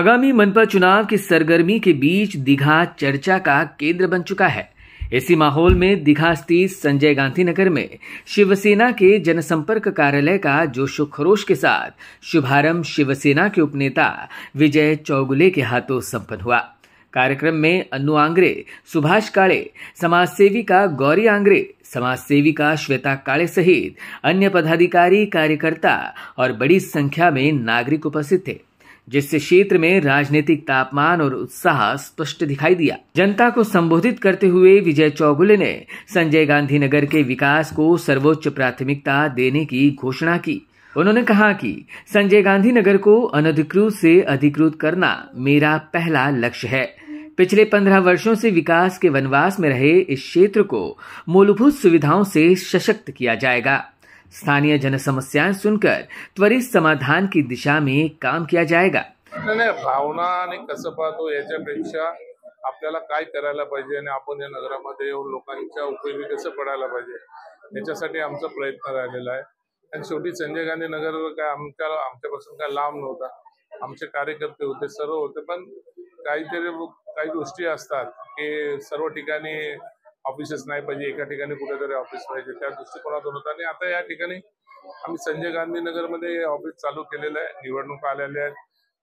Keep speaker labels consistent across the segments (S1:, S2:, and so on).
S1: आगामी मनपा चुनाव की सरगर्मी के बीच दीघा चर्चा का केंद्र बन चुका है। इसी माहौल में दीघा स्थित संजय गांधी नगर में शिवसेना के जनसंपर्क कार्यालय का जोशो खरोश के साथ शुभारंभ शिवसेना के उपनेता विजय चौगुले के हाथों संपन्न हुआ। कार्यक्रम में अन्नू आंग्रे, सुभाष काळे, समाज सेविका गौरी आंग्रे, समाज सेविका श्वेता काळे सहित अन्य पदाधिकारी, कार्यकर्ता और बड़ी संख्या में नागरिक उपस्थित थे, जिससे क्षेत्र में राजनीतिक तापमान और उत्साह स्पष्ट दिखाई दिया। जनता को संबोधित करते हुए विजय चौगुले ने संजय गांधी नगर के विकास को सर्वोच्च प्राथमिकता देने की घोषणा की। उन्होंने कहा कि संजय गांधी नगर को अनधिकृत से अधिकृत करना मेरा पहला लक्ष्य है। पिछले 15 वर्षों से विकास के वनवास में रहे इस क्षेत्र को मूलभूत सुविधाओं से सशक्त किया जाएगा। स्थानीय जन समस्याएं सुनकर त्वरित समाधान की दिशा में काम किया जाएगा।
S2: नाही, भावना आणि कसं पाहतो याच्यापेक्षा आपल्याला काय करायला पाहिजे आणि आपण या नगरामध्ये येऊन लोकांच्या उपयोगी कसं पडायला पाहिजे याच्यासाठी आमचा प्रयत्न राहिलेला आहे। आणि शेवटी संजय गांधी नगर काय आमच्यापासून काय लांब नव्हता। आमचे कार्यकर्ते होते, सर्व होते, पण काही गोष्टी असतात की सर्व ठिकाणी ऑफिसेस नाही पाहिजे, एका ठिकाणी कुठेतरी ऑफिस पाहिजे, त्या दृष्टिकोनातून होता। आणि आता या ठिकाणी आम्ही संजय गांधी नगर मध्ये ऑफिस चालू केलेलं आहे। निवडणूक आलेल्या आहेत,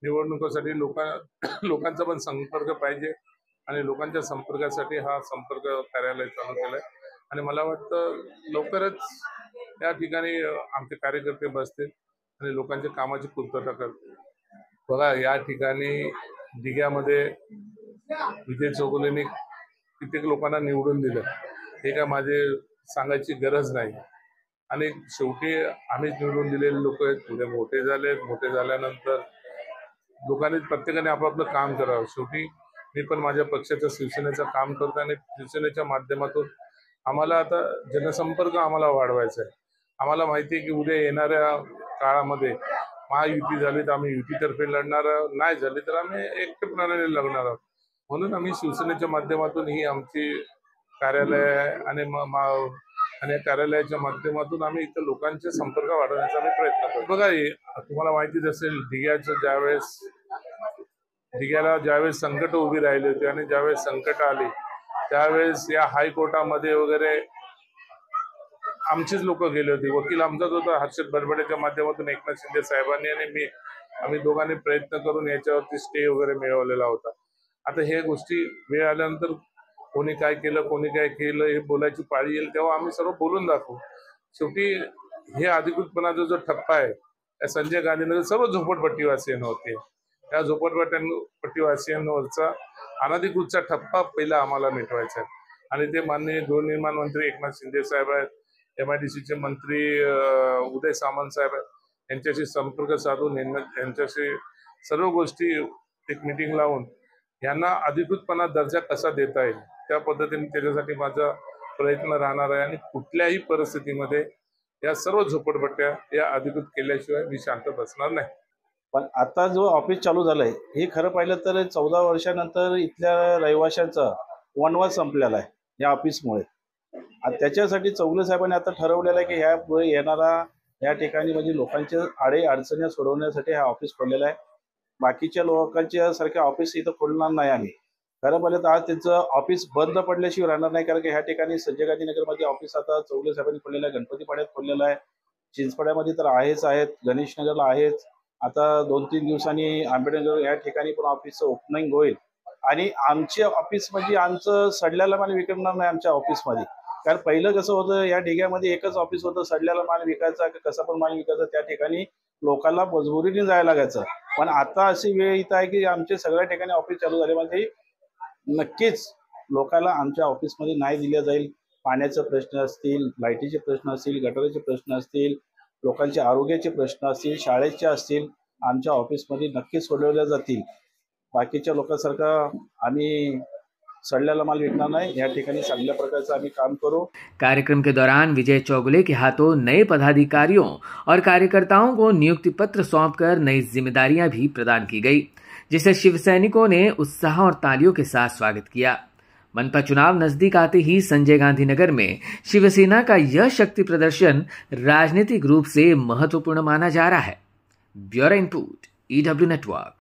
S2: निवडणुकीसाठी लोकांचा पण संपर्क पाहिजे आणि लोकांच्या संपर्कासाठी हा संपर्क कार्यालय चालू केलंय। आणि मला वाटतं लवकरच या ठिकाणी आमचे कार्यकर्ते बसतील आणि लोकांच्या कामाची पूर्तता करतील। बघा, या ठिकाणी दिघ्यामध्ये विजय चौगुलेंनी कित्येक लोकांना निवडून दिलं, हे काय माझे सांगायची गरज नाही। आणि शेवटी आम्हीच निवडून दिलेले लोक आहेत। उद्या मोठे झाल्यानंतर लोकांनी प्रत्येकाने आपापलं काम करावं। शेवटी मी पण माझ्या पक्षाच्या शिवसेनेचं काम करतो आणि शिवसेनेच्या माध्यमातून आम्हाला आता जनसंपर्क वाढवायचा आहे। आम्हाला माहिती आहे की उद्या येणाऱ्या काळामध्ये महायुती झाली तर आम्ही युतीतर्फे लढणार, नाही झाली तर आम्ही एकटेपणाने लढणार आहोत। म्हणून आम्ही शिवसेनेच्या माध्यमातून ही आमची कार्यालय आहे आणि कार्यालयाच्या माध्यमातून आम्ही इथं लोकांचे संपर्क वाढवण्याचा आम्ही प्रयत्न करतो। बघा, तुम्हाला माहितीच असेल दिघ्याला ज्यावेळेस संकट उभी राहिली होती आणि ज्यावेळेस संकट आली त्यावेळेस या हायकोर्टामध्ये वगैरे आमचेच लोक गेले होते। वकील आमचाच होता, हर्षद बडबडेच्या माध्यमातून एकनाथ शिंदे साहेबांनी आणि आम्ही दोघांनी प्रयत्न करून याच्यावरती स्टे वगैरे मिळवलेला होता। आता हे गोष्टी वेळ आल्यानंतर कोणी काय केलं हे बोलायची पाळी येईल तेव्हा आम्ही सर्व बोलून दाखवू। शेवटी हे अधिकृतपणाचा जो ठप्पा आहे त्या संजय गांधीनगर सर्व झोपडपट्टीवासियांना होते। त्या झोपडपट्टीवासियांवरचा अनधिकृतचा ठप्पा पहिला आम्हाला मिटवायचा आहे। आणि ते माननीय गृहनिर्माण मंत्री एकनाथ शिंदे साहेब आहेत, MIDCचे मंत्री उदय सामंत साहेब आहेत, यांच्याशी संपर्क साधून यांच्याशी सर्व गोष्टी एक मीटिंग लावून यांना अधिकृतपणा दर्जा कसा देता येईल त्या पद्धतीने त्याच्यासाठी माझा प्रयत्न राहणार आहे। आणि कुठल्याही परिस्थितीमध्ये या सर्व झोपडपट्ट्या या अधिकृत केल्याशिवाय मी शांत बसणार नाही।
S3: पण आता जो ऑफिस चालू झालंय हे खरं पाहिलं तर 14 वर्षानंतर इथल्या रहिवाशांचा वनवास संपलेला आहे या ऑफिसमुळे। त्याच्यासाठी चौगुले साहेबांनी आता ठरवलेलं आहे की ह्यापुढे येणारा या ठिकाणी म्हणजे लोकांच्या अडचणी सोडवण्यासाठी हा ऑफिस खोललेला आहे। बाकीच्या लोकांच्या सारखे ऑफिस इथं खोलणार नाही आम्ही। खरं पाहिलं तर आज त्यांचं ऑफिस बंद पडल्याशिवाय राहणार नाही, कारण की ह्या ठिकाणी संजय गांधी नगरमध्ये ऑफिस आता चौगुले साहेबांनी खोललेलं आहे, गणपतीपाड्यात खोललेलं आहे, चिंचपाड्यामध्ये तर आहेत, गणेश नगरला आहेच। आता 2-3 दिवसांनी आंबेडकर या ठिकाणी पण ऑफिसचं ओपनिंग होईल। आणि आमच्या ऑफिस म्हणजे आमचं सडल्याला माल विकणार नाही आमच्या ऑफिसमध्ये, कारण पहिलं कसं होतं या ठिकाणामध्ये एकच ऑफिस होतं, सडल्याला माल विकायचा कसा पण माल विकायचा, त्या ठिकाणी लोकांना मजबुरीने जायला लागायचं। पण आता अशी वेळ इथं आहे की आमचे सगळ्या ठिकाणी ऑफिस चालू झाले म्हणजे नक्कीच लोकांना आमच्या ऑफिसमध्ये नाही दिल्या जाईल। पाण्याचे प्रश्न असतील, लाईटीचे प्रश्न असतील, गटाराचे प्रश्न असतील, लोकांचे आरोग्याचे प्रश्न असतील, शाळेचे असतील, आमच्या ऑफिसमध्ये नक्कीच सोडवल्या जातील। बाकीच्या लोकांसारखं आम्ही सड़ल्याला माल विकना नहीं, या ठिकाणी चांगल्या प्रकारचं आम्ही काम करू।
S1: कार्यक्रम के दौरान विजय चौगुले के हाथों नए पदाधिकारियों और कार्यकर्ताओं को नियुक्ति पत्र सौंपकर नई जिम्मेदारियां भी प्रदान की गई, जिसे शिवसैनिकों ने उत्साह और तालियों के साथ स्वागत किया। मनपा चुनाव नजदीक आते ही संजय गांधी नगर में शिवसेना का यह शक्ति प्रदर्शन राजनीतिक रूप से महत्वपूर्ण माना जा रहा है। Bureau input, EW network.